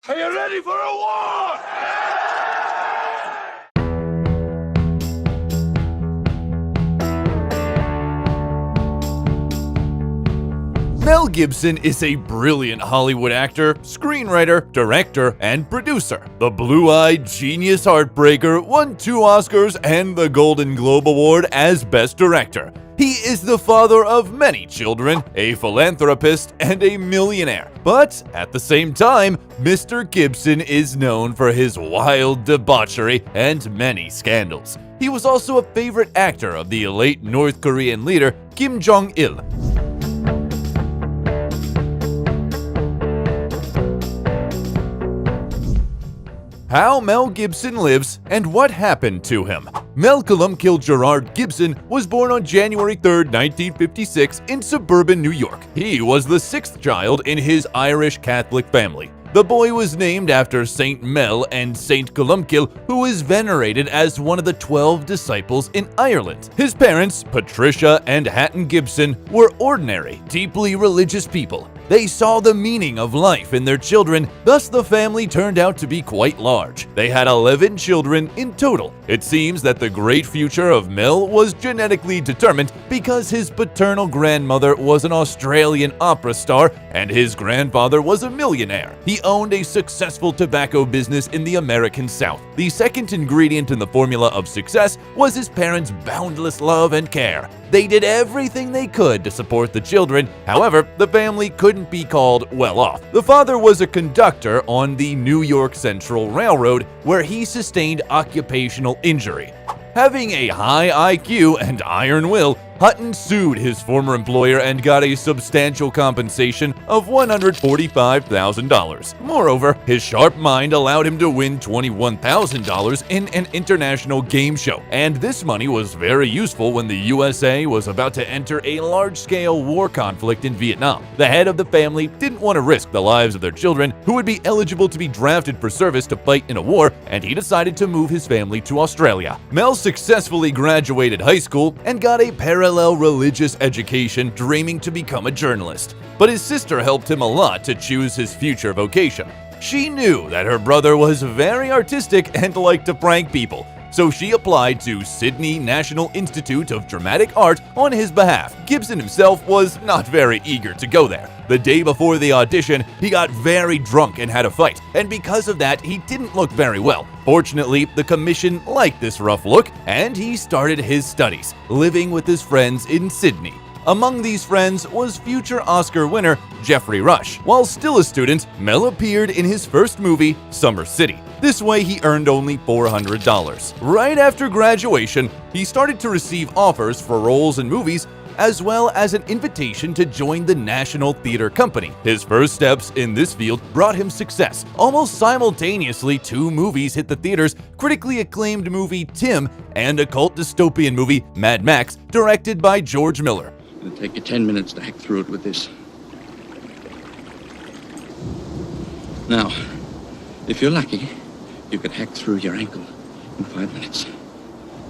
Are you ready for a war? Mel Gibson is a brilliant Hollywood actor, screenwriter, director, and producer. The blue-eyed genius heartbreaker won 2 Oscars and the Golden Globe Award as Best Director. He is the father of many children, a philanthropist, and a millionaire. But at the same time, Mr. Gibson is known for his wild debauchery and many scandals. He was also a favorite actor of the late North Korean leader Kim Jong-il. How Mel Gibson lives and what happened to him. Malcolm Gerard Gibson was born on January 3, 1956 in suburban New York. He was the 6th child in his Irish Catholic family. The boy was named after Saint Mel and Saint Columcille, who is venerated as one of the 12 disciples in Ireland. His parents, Patricia and Hatton Gibson, were ordinary, deeply religious people. They saw the meaning of life in their children, thus the family turned out to be quite large. They had 11 children in total. It seems that the great future of Mel was genetically determined because his paternal grandmother was an Australian opera star and his grandfather was a millionaire. He owned a successful tobacco business in the American South. The second ingredient in the formula of success was his parents' boundless love and care. They did everything they could to support the children. However, the family couldn't be called well off. The father was a conductor on the New York Central Railroad, where he sustained occupational injury. Having a high IQ and iron will, Hutton sued his former employer and got a substantial compensation of $145,000. Moreover, his sharp mind allowed him to win $21,000 in an international game show, and this money was very useful when the USA was about to enter a large-scale war conflict in Vietnam. The head of the family didn't want to risk the lives of their children, who would be eligible to be drafted for service to fight in a war, and he decided to move his family to Australia. Mel successfully graduated high school and got a parallel religious education, dreaming to become a journalist. But his sister helped him a lot to choose his future vocation. She knew that her brother was very artistic and liked to prank people, so she applied to Sydney National Institute of Dramatic Art on his behalf. Gibson himself was not very eager to go there. The day before the audition, he got very drunk and had a fight, and because of that, he didn't look very well. Fortunately, the commission liked this rough look, and he started his studies, living with his friends in Sydney. Among these friends was future Oscar winner Geoffrey Rush. While still a student, Mel appeared in his first movie, Summer City. This way, he earned only $400. Right after graduation, he started to receive offers for roles in movies, as well as an invitation to join the National Theatre Company. His first steps in this field brought him success. Almost simultaneously, 2 movies hit the theaters: critically acclaimed movie Tim and a cult dystopian movie Mad Max, directed by George Miller. It'll take you 10 minutes to hack through it with this. Now, if you're lucky, you could hack through your ankle in 5 minutes.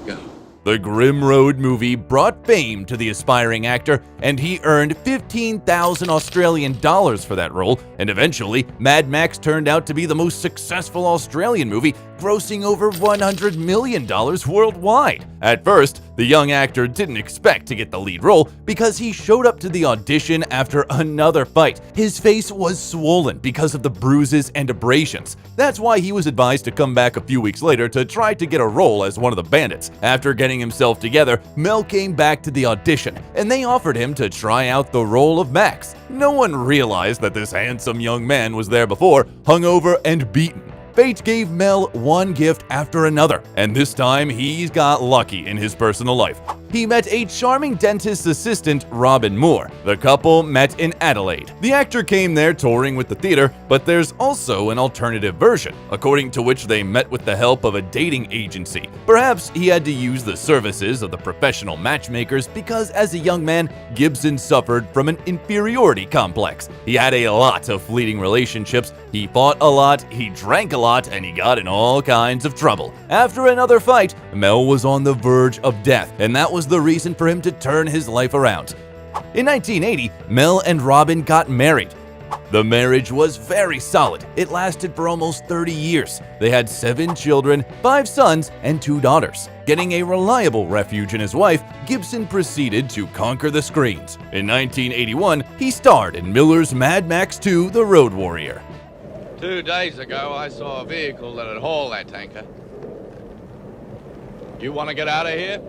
Go. The Grim Road movie brought fame to the aspiring actor, and he earned 15,000 Australian dollars for that role, and eventually, Mad Max turned out to be the most successful Australian movie, grossing over $100 million worldwide. At first, the young actor didn't expect to get the lead role because he showed up to the audition after another fight. His face was swollen because of the bruises and abrasions. That's why he was advised to come back a few weeks later to try to get a role as one of the bandits. After getting himself together, Mel came back to the audition, and they offered him to try out the role of Max. No one realized that this handsome young man was there before, hungover and beaten. Fate gave Mel one gift after another, and this time he got lucky in his personal life. He met a charming dentist's assistant, Robin Moore. The couple met in Adelaide. The actor came there touring with the theater, but there's also an alternative version, according to which they met with the help of a dating agency. Perhaps he had to use the services of the professional matchmakers because as a young man, Gibson suffered from an inferiority complex. He had a lot of fleeting relationships, he fought a lot, he drank a lot, and he got in all kinds of trouble. After another fight, Mel was on the verge of death, and that was the reason for him to turn his life around. In 1980, Mel and Robin got married. The marriage was very solid. It lasted for almost 30 years. They had 7 children, 5 sons, and 2 daughters. Getting a reliable refuge in his wife, Gibson proceeded to conquer the screens. In 1981, he starred in Miller's Mad Max 2: The Road Warrior. 2 days ago, I saw a vehicle that had hauled that tanker. You want to get out of here?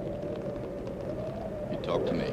You talk to me.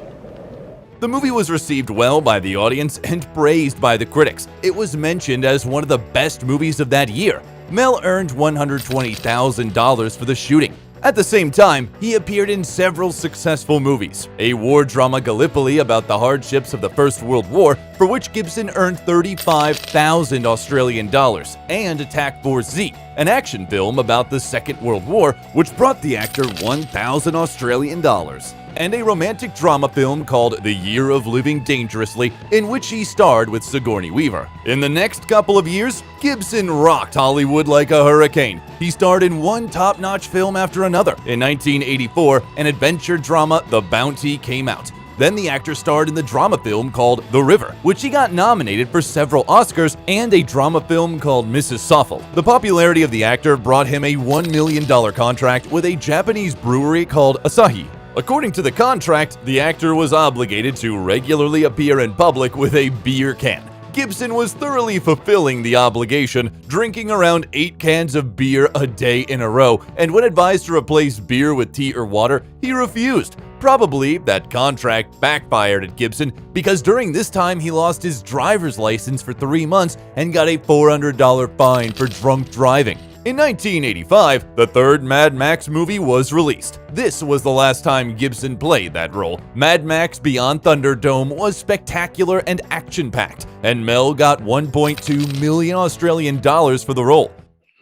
The movie was received well by the audience and praised by the critics. It was mentioned as one of the best movies of that year. Mel earned $120,000 for the shooting. At the same time, he appeared in several successful movies. A war drama Gallipoli about the hardships of the First World War, for which Gibson earned 35,000 Australian dollars, and Attack Force Z, an action film about the Second World War, which brought the actor 1,000 Australian dollars. And a romantic drama film called The Year of Living Dangerously, in which he starred with Sigourney Weaver. In the next couple of years, Gibson rocked Hollywood like a hurricane. He starred in one top-notch film after another. In 1984, an adventure drama, The Bounty, came out. Then the actor starred in the drama film called The River, which he got nominated for several Oscars, and a drama film called Mrs. Soffel. The popularity of the actor brought him a $1 million contract with a Japanese brewery called Asahi. According to the contract, the actor was obligated to regularly appear in public with a beer can. Gibson was thoroughly fulfilling the obligation, drinking around 8 cans of beer a day in a row, and when advised to replace beer with tea or water, he refused. Probably that contract backfired at Gibson because during this time he lost his driver's license for 3 months and got a $400 fine for drunk driving. In 1985, the third Mad Max movie was released. This was the last time Gibson played that role. Mad Max Beyond Thunderdome was spectacular and action-packed, and Mel got 1.2 million Australian dollars for the role.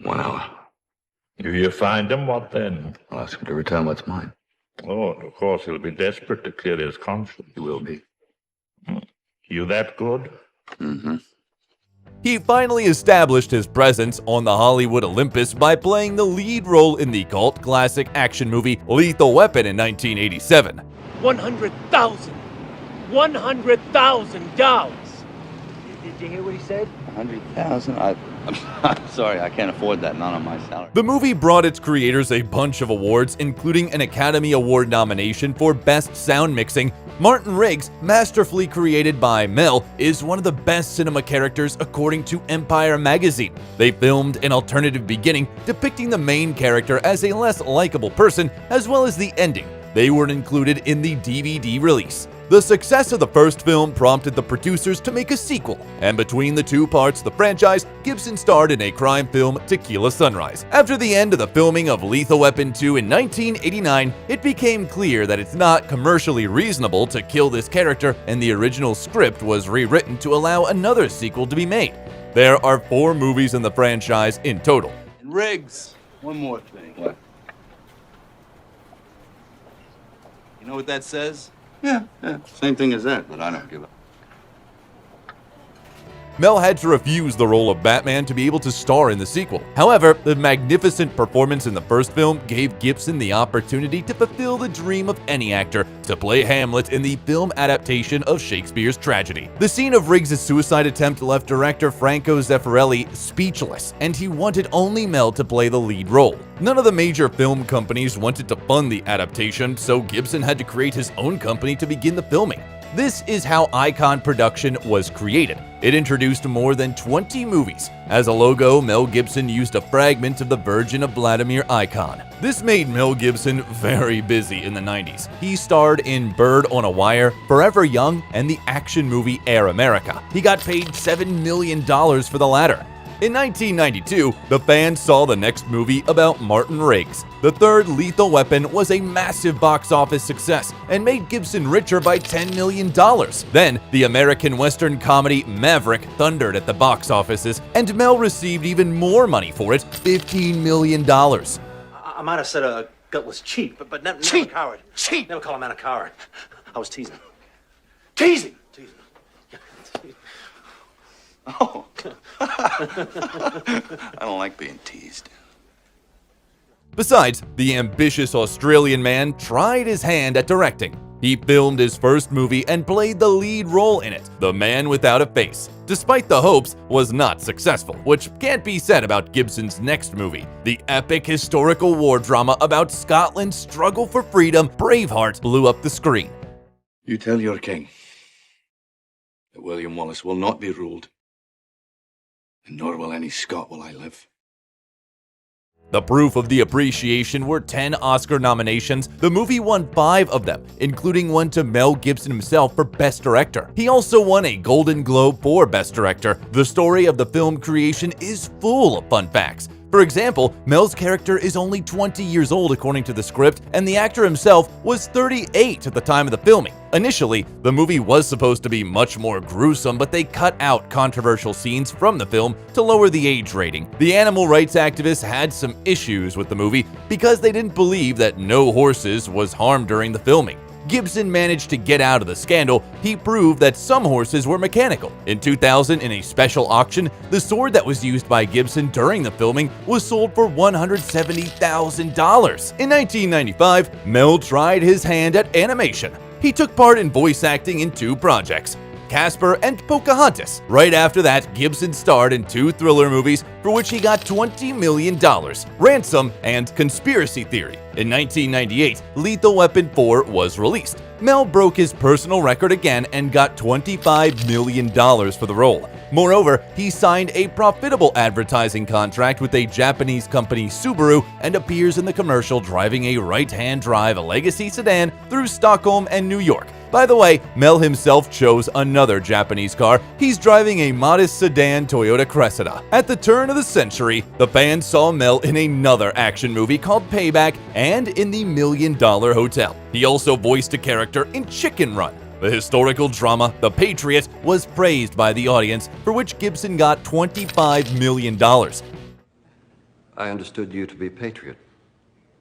1 hour. If you find him, what then? I'll ask him to return what's mine. Oh, of course, he'll be desperate to clear his conscience. He will be. You that good? Mm-hmm. He finally established his presence on the Hollywood Olympus by playing the lead role in the cult classic action movie Lethal Weapon in 1987. $100,000. $100,000. Did you hear what he said? 100,000? I'm sorry, I can't afford that. Not on my salary. The movie brought its creators a bunch of awards, including an Academy Award nomination for Best Sound Mixing. Martin Riggs, masterfully created by Mel, is one of the best cinema characters according to Empire magazine. They filmed an alternative beginning depicting the main character as a less likable person, as well as the ending. They were included in the DVD release. The success of the first film prompted the producers to make a sequel, and between the 2 parts of the franchise, Gibson starred in a crime film, Tequila Sunrise. After the end of the filming of Lethal Weapon 2 in 1989, it became clear that it's not commercially reasonable to kill this character, and the original script was rewritten to allow another sequel to be made. There are 4 movies in the franchise in total. And Riggs, one more thing. What? You know what that says? Yeah. Same thing as that, but I don't give a... Mel had to refuse the role of Batman to be able to star in the sequel. However, the magnificent performance in the first film gave Gibson the opportunity to fulfill the dream of any actor to play Hamlet in the film adaptation of Shakespeare's tragedy. The scene of Riggs' suicide attempt left director Franco Zeffirelli speechless, and he wanted only Mel to play the lead role. None of the major film companies wanted to fund the adaptation, so Gibson had to create his own company to begin the filming. This is how Icon Production was created. It introduced more than 20 movies. As a logo, Mel Gibson used a fragment of the Virgin of Vladimir icon. This made Mel Gibson very busy in the 90s. He starred in Bird on a Wire, Forever Young, and the action movie Air America. He got paid $7 million for the latter. In 1992, the fans saw the next movie about Martin Riggs. The third Lethal Weapon was a massive box office success and made Gibson richer by $10 million. Then, the American Western comedy Maverick thundered at the box offices, and Mel received even more money for it, $15 million. I might have said a gutless cheat, but never a coward. Cheat! Never call a man a coward. I was teasing. Teasing! Oh. I don't like being teased. Besides, the ambitious Australian man tried his hand at directing. He filmed his first movie and played the lead role in it, The Man Without a Face. Despite the hopes, was not successful, which can't be said about Gibson's next movie. The epic historical war drama about Scotland's struggle for freedom, Braveheart, blew up the screen. You tell your king that William Wallace will not be ruled, and nor will any Scot while I live. The proof of the appreciation were 10 Oscar nominations. The movie won 5 of them, including one to Mel Gibson himself for Best Director. He also won a Golden Globe for Best Director. The story of the film creation is full of fun facts. For example, Mel's character is only 20 years old according to the script, and the actor himself was 38 at the time of the filming. Initially, the movie was supposed to be much more gruesome, but they cut out controversial scenes from the film to lower the age rating. The animal rights activists had some issues with the movie because they didn't believe that no horses was harmed during the filming. Gibson managed to get out of the scandal. He proved that some horses were mechanical. In 2000, in a special auction, the sword that was used by Gibson during the filming was sold for $170,000. In 1995, Mel tried his hand at animation. He took part in voice acting in 2 projects, Casper and Pocahontas. Right after that, Gibson starred in 2 thriller movies for which he got $20 million, Ransom and Conspiracy Theory. In 1998, Lethal Weapon 4 was released. Mel broke his personal record again and got $25 million for the role. Moreover, he signed a profitable advertising contract with a Japanese company, Subaru, and appears in the commercial driving a right-hand drive Legacy sedan through Stockholm and New York. By the way, Mel himself chose another Japanese car. He's driving a modest sedan Toyota Cressida. At the turn of the century, the fans saw Mel in another action movie called Payback and in The $1 Million Hotel. He also voiced a character in Chicken Run. The historical drama, The Patriot, was praised by the audience, for which Gibson got $25 million. I understood you to be patriot.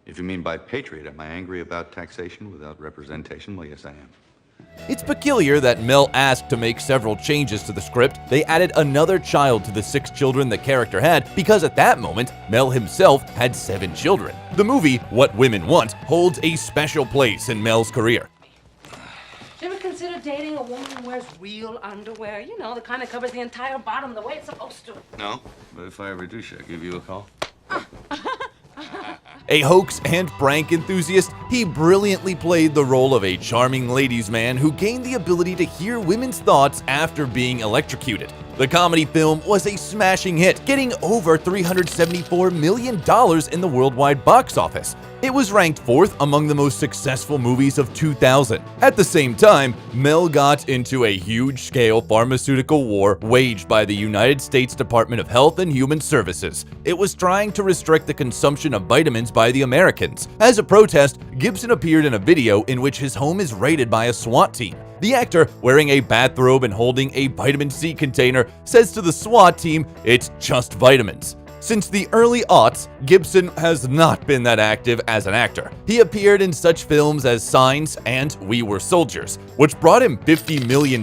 If you mean by patriot, am I angry about taxation without representation? Well, yes, I am. It's peculiar that Mel asked to make several changes to the script. They added another child to the 6 children the character had because at that moment, Mel himself had 7 children. The movie, What Women Want, holds a special place in Mel's career. Do you ever consider dating a woman who wears real underwear? You know, the kind that covers the entire bottom the way it's supposed to. No, but if I ever do, should I give you a call? A hoax and prank enthusiast, he brilliantly played the role of a charming ladies' man who gained the ability to hear women's thoughts after being electrocuted. The comedy film was a smashing hit, getting over $374 million in the worldwide box office. It was ranked 4th among the most successful movies of 2000. At the same time, Mel got into a huge-scale pharmaceutical war waged by the United States Department of Health and Human Services. It was trying to restrict the consumption of vitamins by the Americans. As a protest, Gibson appeared in a video in which his home is raided by a SWAT team. The actor, wearing a bathrobe and holding a vitamin C container, says to the SWAT team, "It's just vitamins." Since the early aughts, Gibson has not been that active as an actor. He appeared in such films as Signs and We Were Soldiers, which brought him $50 million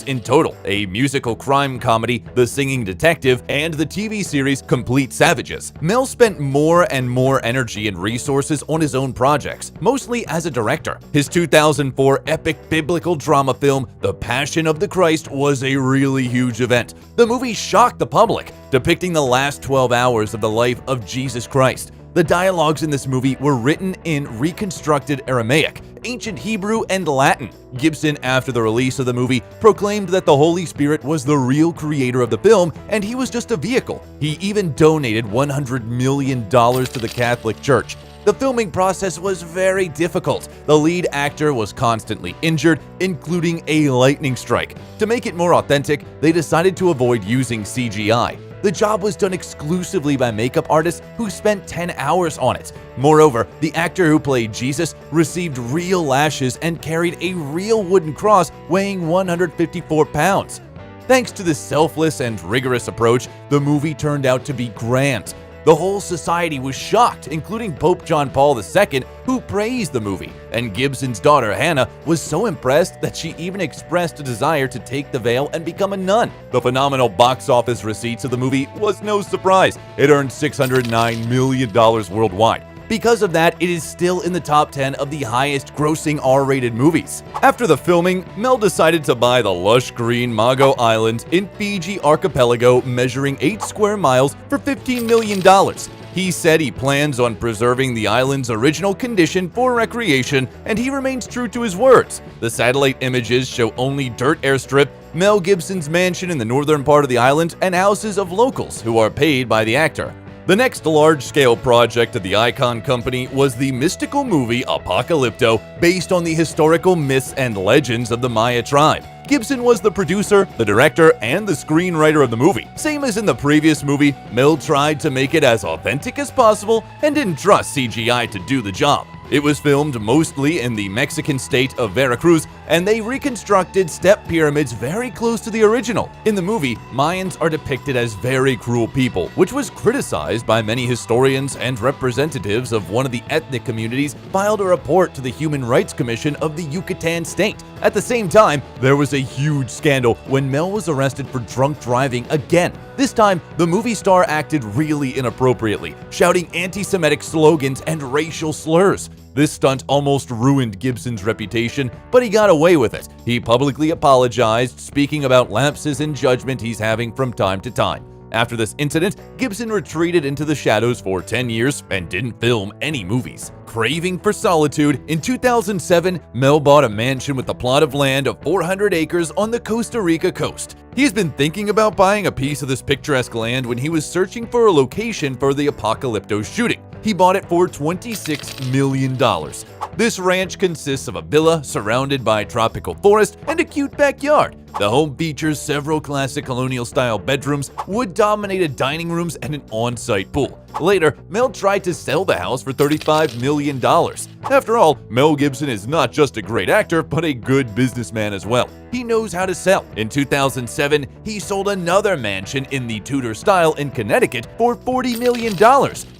in total, a musical crime comedy, The Singing Detective, and the TV series Complete Savages. Mel spent more and more energy and resources on his own projects, mostly as a director. His 2004 epic biblical drama film, The Passion of the Christ, was a really huge event. The movie shocked the public, depicting the last 12 hours of the life of Jesus Christ. The dialogues in this movie were written in reconstructed Aramaic, ancient Hebrew, and Latin. Gibson, after the release of the movie, proclaimed that the Holy Spirit was the real creator of the film and he was just a vehicle. He even donated $100 million to the Catholic Church. The filming process was very difficult. The lead actor was constantly injured, including a lightning strike. To make it more authentic, they decided to avoid using CGI. The job was done exclusively by makeup artists who spent 10 hours on it. Moreover, the actor who played Jesus received real lashes and carried a real wooden cross weighing 154 pounds. Thanks to this selfless and rigorous approach, the movie turned out to be grand. The whole society was shocked, including Pope John Paul II, who praised the movie, and Gibson's daughter Hannah was so impressed that she even expressed a desire to take the veil and become a nun. The phenomenal box office receipts of the movie was no surprise. It earned $609 million worldwide. Because of that, it is still in the top 10 of the highest grossing R-rated movies. After the filming, Mel decided to buy the lush green Mago Island in Fiji archipelago measuring 8 square miles for $15 million. He said he plans on preserving the island's original condition for recreation, and he remains true to his words. The satellite images show only dirt airstrip, Mel Gibson's mansion in the northern part of the island, and houses of locals who are paid by the actor. The next large-scale project of the Icon Company was the mystical movie Apocalypto, based on the historical myths and legends of the Maya tribe. Gibson was the producer, the director, and the screenwriter of the movie. Same as in the previous movie, Mel tried to make it as authentic as possible and didn't trust CGI to do the job. It was filmed mostly in the Mexican state of Veracruz, and they reconstructed step pyramids very close to the original. In the movie, Mayans are depicted as very cruel people, which was criticized by many historians, and representatives of one of the ethnic communities filed a report to the Human Rights Commission of the Yucatan state. At the same time, there was a huge scandal when Mel was arrested for drunk driving again. This time, the movie star acted really inappropriately, shouting anti-Semitic slogans and racial slurs. This stunt almost ruined Gibson's reputation, but he got away with it. He publicly apologized, speaking about lapses in judgment he's having from time to time. After this incident, Gibson retreated into the shadows for 10 years and didn't film any movies. Craving for solitude, in 2007, Mel bought a mansion with a plot of land of 400 acres on the Costa Rica coast. He's been thinking about buying a piece of this picturesque land when he was searching for a location for the Apocalypto shooting. He bought it for $26 million. This ranch consists of a villa surrounded by tropical forest and a cute backyard. The home features several classic colonial-style bedrooms, wood-dominated dining rooms, and an on-site pool. Later, Mel tried to sell the house for $35 million. After all, Mel Gibson is not just a great actor, but a good businessman as well. He knows how to sell. In 2007, he sold another mansion in the Tudor style in Connecticut for $40 million,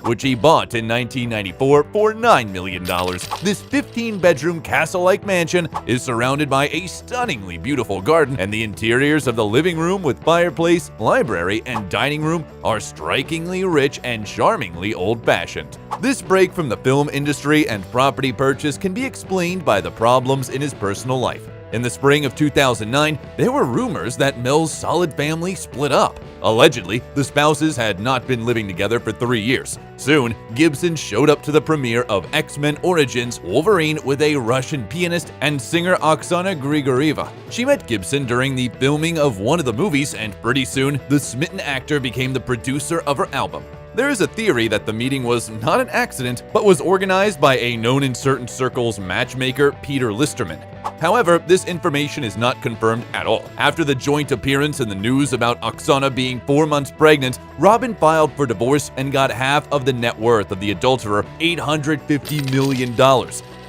which he bought in 1994 for $9 million. This 15-bedroom castle-like mansion is surrounded by a stunningly beautiful garden, and the interiors of the living room with fireplace, library, and dining room are strikingly rich and charmingly old-fashioned. This break from the film industry and property purchase can be explained by the problems in his personal life. In the spring of 2009, there were rumors that Mel's solid family split up. Allegedly, the spouses had not been living together for 3 years. Soon, Gibson showed up to the premiere of X-Men Origins Wolverine with a Russian pianist and singer Oksana Grigorieva. She met Gibson during the filming of one of the movies, and pretty soon, the smitten actor became the producer of her album. There is a theory that the meeting was not an accident, but was organized by a known in certain circles matchmaker, Peter Listerman. However, this information is not confirmed at all. After the joint appearance in the news about Oksana being 4 months pregnant, Robin filed for divorce and got half of the net worth of the adulterer, $850 million.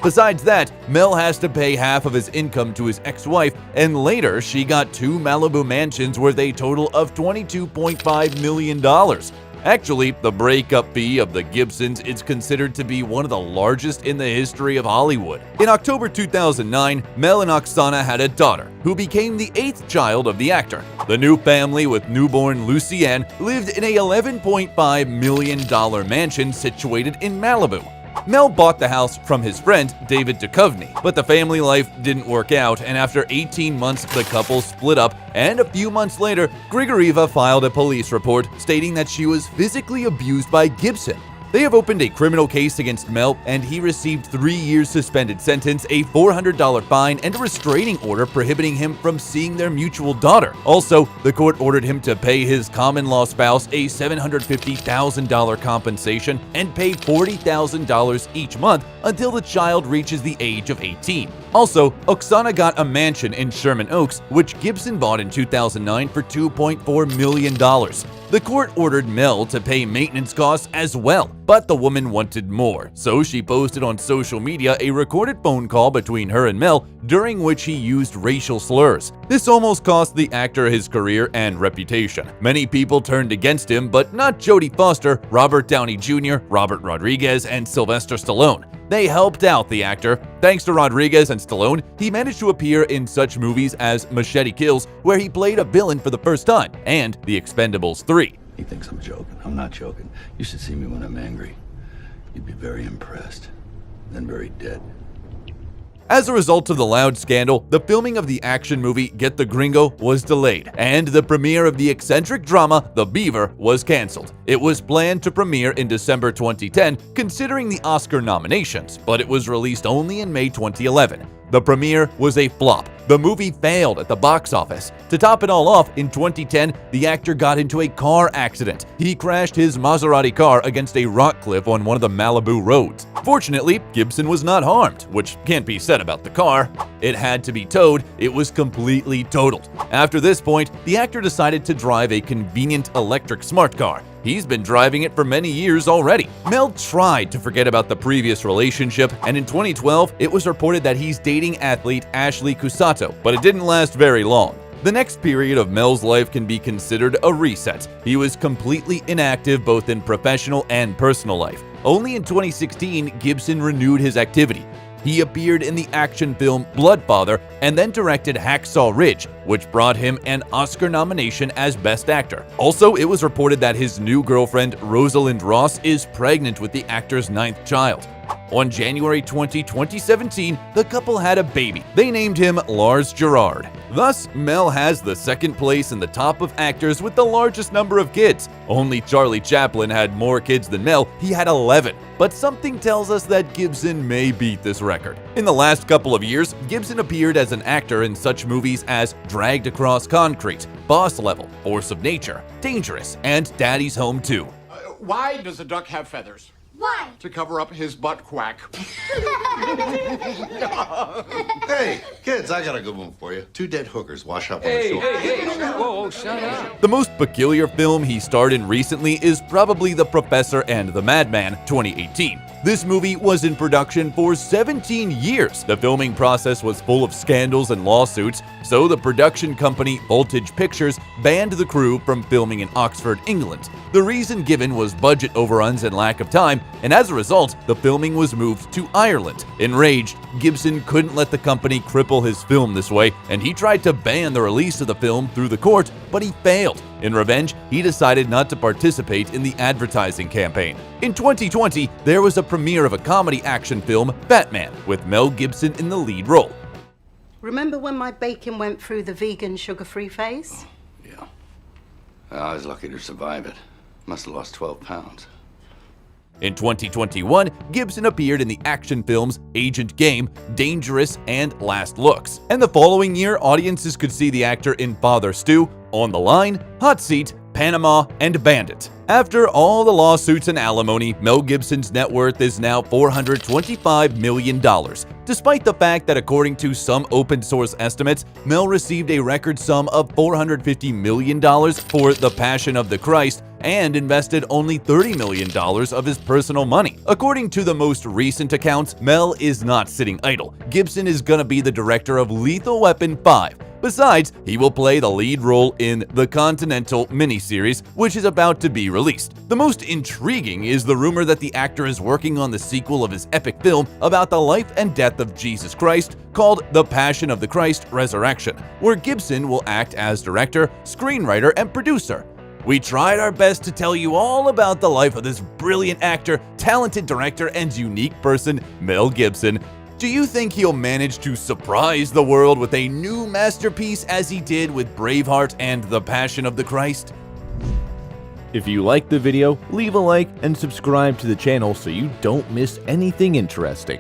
Besides that, Mel has to pay half of his income to his ex-wife, and later she got 2 Malibu mansions worth a total of $22.5 million. Actually, the breakup fee of the Gibsons is considered to be one of the largest in the history of Hollywood. In October 2009, Mel and Oksana had a daughter, who became the 8th child of the actor. The new family with newborn Lucienne lived in a $11.5 million mansion situated in Malibu. Mel bought the house from his friend, David Duchovny, but the family life didn't work out, and after 18 months, the couple split up, and a few months later, Grigorieva filed a police report stating that she was physically abused by Gibson. They have opened a criminal case against Mel, and he received 3 years suspended sentence, a $400 fine, and a restraining order prohibiting him from seeing their mutual daughter. Also, the court ordered him to pay his common-law spouse a $750,000 compensation and pay $40,000 each month until the child reaches the age of 18. Also, Oksana got a mansion in Sherman Oaks, which Gibson bought in 2009 for $2.4 million. The court ordered Mel to pay maintenance costs as well, but the woman wanted more, so she posted on social media a recorded phone call between her and Mel, during which he used racial slurs. This almost cost the actor his career and reputation. Many people turned against him, but not Jodie Foster, Robert Downey Jr., Robert Rodriguez, and Sylvester Stallone. They helped out the actor. Thanks to Rodriguez and Stallone, he managed to appear in such movies as Machete Kills, where he played a villain for the first time, and The Expendables 3. He thinks I'm joking. I'm not joking. You should see me when I'm angry. You'd be very impressed, then very dead. As a result of the loud scandal, the filming of the action movie Get the Gringo was delayed, and the premiere of the eccentric drama The Beaver was cancelled. It was planned to premiere in December 2010, considering the Oscar nominations, but it was released only in May 2011. The premiere was a flop. The movie failed at the box office. To top it all off, in 2010, the actor got into a car accident. He crashed his Maserati car against a rock cliff on one of the Malibu roads. Fortunately, Gibson was not harmed, which can't be said about the car. It had to be towed. It was completely totaled. After this point, the actor decided to drive a convenient electric smart car. He's been driving it for many years already. Mel tried to forget about the previous relationship, and in 2012, it was reported that he's dating athlete Ashley Cusato, but it didn't last very long. The next period of Mel's life can be considered a reset. He was completely inactive both in professional and personal life. Only in 2016, Gibson renewed his activity. He appeared in the action film Bloodfather and then directed Hacksaw Ridge, which brought him an Oscar nomination as Best Actor. Also, it was reported that his new girlfriend, Rosalind Ross, is pregnant with the actor's 9th child. On January 20, 2017, the couple had a baby. They named him Lars Gerard. Thus, Mel has the second place in the top of actors with the largest number of kids. Only Charlie Chaplin had more kids than Mel. He had 11. But something tells us that Gibson may beat this record. In the last couple of years, Gibson appeared as an actor in such movies as Dragged Across Concrete, Boss Level, Force of Nature, Dangerous, and Daddy's Home 2. Why does a duck have feathers? Why? To cover up his butt quack. Hey, kids, I got a good one for you. 2 dead hookers wash up on the shore. Whoa, shut up. The most peculiar film he starred in recently is probably The Professor and the Madman, 2018. This movie was in production for 17 years. The filming process was full of scandals and lawsuits, so the production company Voltage Pictures banned the crew from filming in Oxford, England. The reason given was budget overruns and lack of time, and as a result, the filming was moved to Ireland. Enraged, Gibson couldn't let the company cripple his film this way, and he tried to ban the release of the film through the court, but he failed. In revenge, he decided not to participate in the advertising campaign. In 2020, there was a premiere of a comedy action film, Batman, with Mel Gibson in the lead role. Remember when my bacon went through the vegan sugar-free phase? Yeah. I was lucky to survive it. Must have lost 12 pounds. In 2021, Gibson appeared in the action films Agent Game, Dangerous, and Last Looks. And the following year, audiences could see the actor in Father Stu, On the Line, Hot Seat, Panama, and Bandit. After all the lawsuits and alimony, Mel Gibson's net worth is now $425 million. Despite the fact that according to some open source estimates, Mel received a record sum of $450 million for The Passion of the Christ and invested only $30 million of his personal money. According to the most recent accounts, Mel is not sitting idle. Gibson is gonna be the director of Lethal Weapon 5. Besides, he will play the lead role in the Continental miniseries, which is about to be released. The most intriguing is the rumor that the actor is working on the sequel of his epic film about the life and death of Jesus Christ called The Passion of the Christ Resurrection, where Gibson will act as director, screenwriter, and producer. We tried our best to tell you all about the life of this brilliant actor, talented director, and unique person, Mel Gibson. Do you think he'll manage to surprise the world with a new masterpiece as he did with Braveheart and The Passion of the Christ? If you liked the video, leave a like and subscribe to the channel so you don't miss anything interesting.